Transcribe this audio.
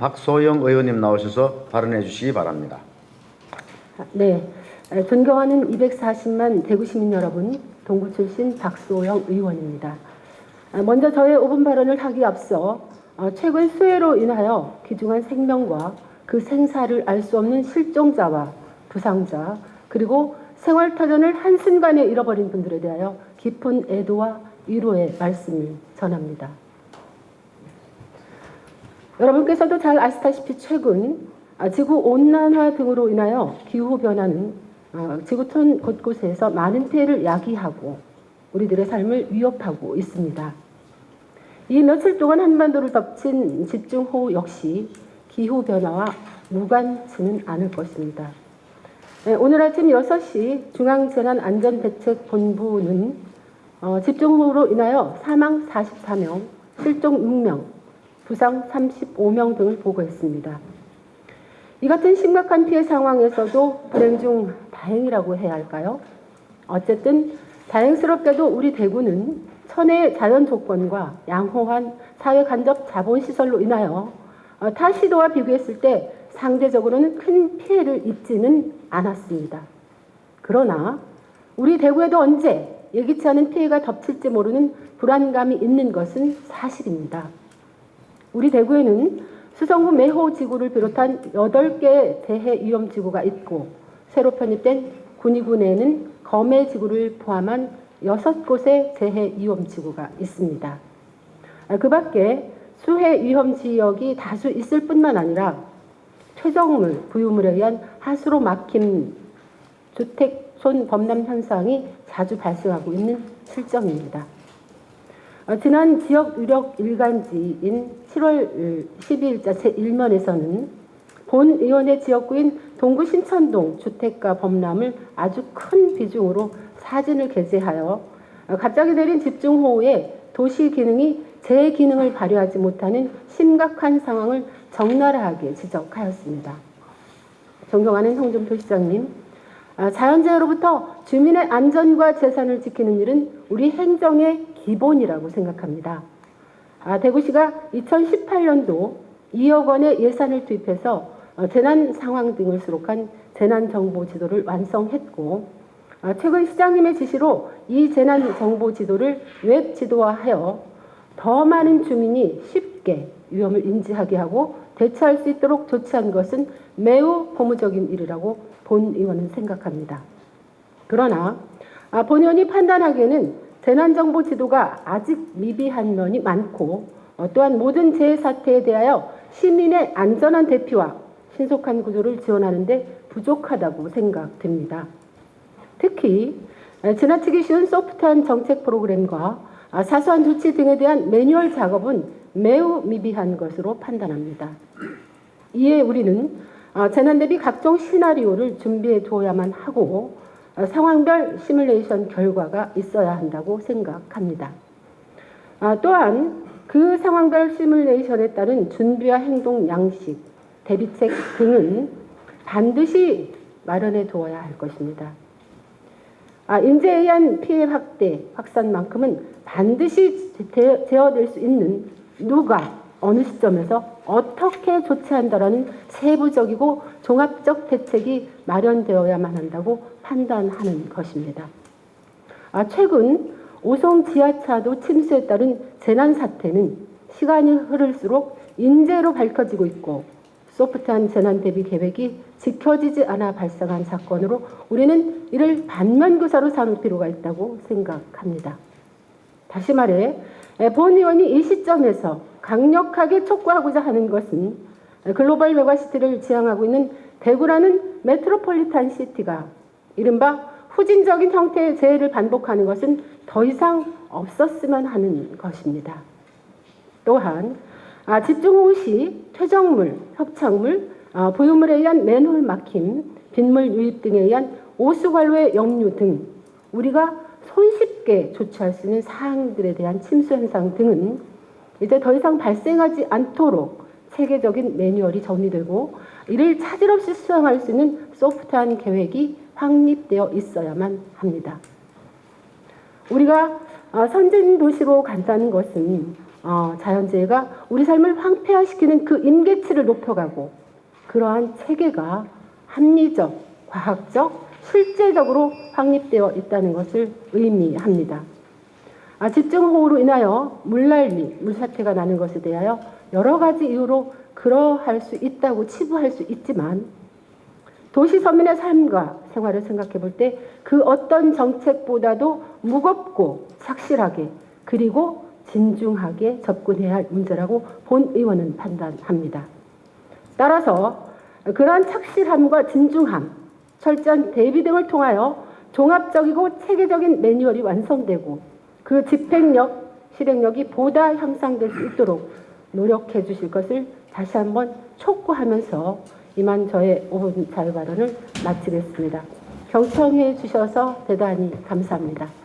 박소영 의원님 나오셔서 발언해 주시기 바랍니다. 네, 존경하는 240만 대구 시민 여러분, 동구 출신 박소영 의원입니다. 먼저 저의 5분 발언을 하기 앞서 최근 수해로 인하여 귀중한 생명과 그 생사를 알 수 없는 실종자와 부상자, 그리고 생활터전을 한순간에 잃어버린 분들에 대하여 깊은 애도와 위로의 말씀을 전합니다. 여러분께서도 잘 아시다시피 최근 지구온난화 등으로 인하여 기후변화는 지구촌 곳곳에서 많은 피해를 야기하고 우리들의 삶을 위협하고 있습니다. 이 며칠 동안 한반도를 덮친 집중호우 역시 기후변화와 무관치는 않을 것입니다. 오늘 아침 6시 중앙재난안전대책본부는 집중호우로 인하여 사망 44명, 실종 6명, 부상 35명 등을 보고했습니다. 이 같은 심각한 피해 상황에서도 불행 중 다행이라고 해야 할까요? 어쨌든 다행스럽게도 우리 대구는 천혜의 자연 조건과 양호한 사회 간접 자본시설로 인하여 타 시도와 비교했을 때 상대적으로는 큰 피해를 입지는 않았습니다. 그러나 우리 대구에도 언제 예기치 않은 피해가 덮칠지 모르는 불안감이 있는 것은 사실입니다. 우리 대구에는 수성구 매호 지구를 비롯한 8개의 재해 위험 지구가 있고 새로 편입된 군위구 내에는 검해 지구를 포함한 6곳의 재해 위험 지구가 있습니다. 그 밖에 수해 위험 지역이 다수 있을 뿐만 아니라 퇴적물, 부유물에 의한 하수로 막힌 주택촌 범람 현상이 자주 발생하고 있는 실정입니다. 지난 지역 유력 일간지인 7월 12일자 제1면에서는 본 의원의 지역구인 동구 신천동 주택가 범람을 아주 큰 비중으로 사진을 게재하여 갑자기 내린 집중호우에 도시 기능이 제 기능을 발휘하지 못하는 심각한 상황을 적나라하게 지적하였습니다. 존경하는 홍준표 시장님, 자연재해로부터 주민의 안전과 재산을 지키는 일은 우리 행정의 기본이라고 생각합니다. 대구시가 2018년도 2억 원의 예산을 투입해서 재난 상황 등을 수록한 재난정보지도를 완성했고 최근 시장님의 지시로 이 재난정보지도를 웹지도화하여 더 많은 주민이 쉽게 위험을 인지하게 하고 대처할 수 있도록 조치한 것은 매우 고무적인 일이라고 본 의원은 생각합니다. 그러나 본 의원이 판단하기에는 재난정보 지도가 아직 미비한 면이 많고 또한 모든 재해 사태에 대하여 시민의 안전한 대피와 신속한 구조를 지원하는 데 부족하다고 생각됩니다. 특히 지나치기 쉬운 소프트한 정책 프로그램과 사소한 조치 등에 대한 매뉴얼 작업은 매우 미비한 것으로 판단합니다. 이에 우리는 재난 대비 각종 시나리오를 준비해 두어야만 하고 상황별 시뮬레이션 결과가 있어야 한다고 생각합니다. 또한 그 상황별 시뮬레이션에 따른 준비와 행동 양식, 대비책 등은 반드시 마련해 두어야 할 것입니다. 인재에 의한 피해 확대, 확산만큼은 반드시 제어될 수 있는 누가, 어느 시점에서 어떻게 조치한다라는 세부적이고 종합적 대책이 마련되어야만 한다고 판단하는 것입니다. 최근 오송 지하차도 침수에 따른 재난 사태는 시간이 흐를수록 인재로 밝혀지고 있고 소프트한 재난 대비 계획이 지켜지지 않아 발생한 사건으로 우리는 이를 반면교사로 삼을 필요가 있다고 생각합니다. 다시 말해 본 의원이 이 시점에서 강력하게 촉구하고자 하는 것은 글로벌 메가시티를 지향하고 있는 대구라는 메트로폴리탄 시티가 이른바 후진적인 형태의 재해를 반복하는 것은 더 이상 없었으면 하는 것입니다. 또한 집중호우 시 퇴적물, 협착물, 부유물에 의한 맨홀 막힘, 빗물 유입 등에 의한 오수관로의 역류 등 우리가 손쉽게 조치할 수 있는 사항들에 대한 침수 현상 등은 이제 더 이상 발생하지 않도록 체계적인 매뉴얼이 정리되고 이를 차질 없이 수행할 수 있는 소프트한 계획이 확립되어 있어야만 합니다. 우리가 선진 도시로 간다는 것은 자연재해가 우리 삶을 황폐화시키는 그 임계치를 높여가고 그러한 체계가 합리적, 과학적, 실제적으로 확립되어 있다는 것을 의미합니다. 집중호우로 인하여 물난리, 물사태가 나는 것에 대하여 여러 가지 이유로 그러할 수 있다고 치부할 수 있지만 도시 서민의 삶과 생활을 생각해 볼 때 그 어떤 정책보다도 무겁고 착실하게 그리고 진중하게 접근해야 할 문제라고 본 의원은 판단합니다. 따라서 그러한 착실함과 진중함, 철저한 대비 등을 통하여 종합적이고 체계적인 매뉴얼이 완성되고 그 집행력, 실행력이 보다 향상될 수 있도록 노력해 주실 것을 다시 한번 촉구하면서 이만 저의 5분 자유 발언을 마치겠습니다. 경청해 주셔서 대단히 감사합니다.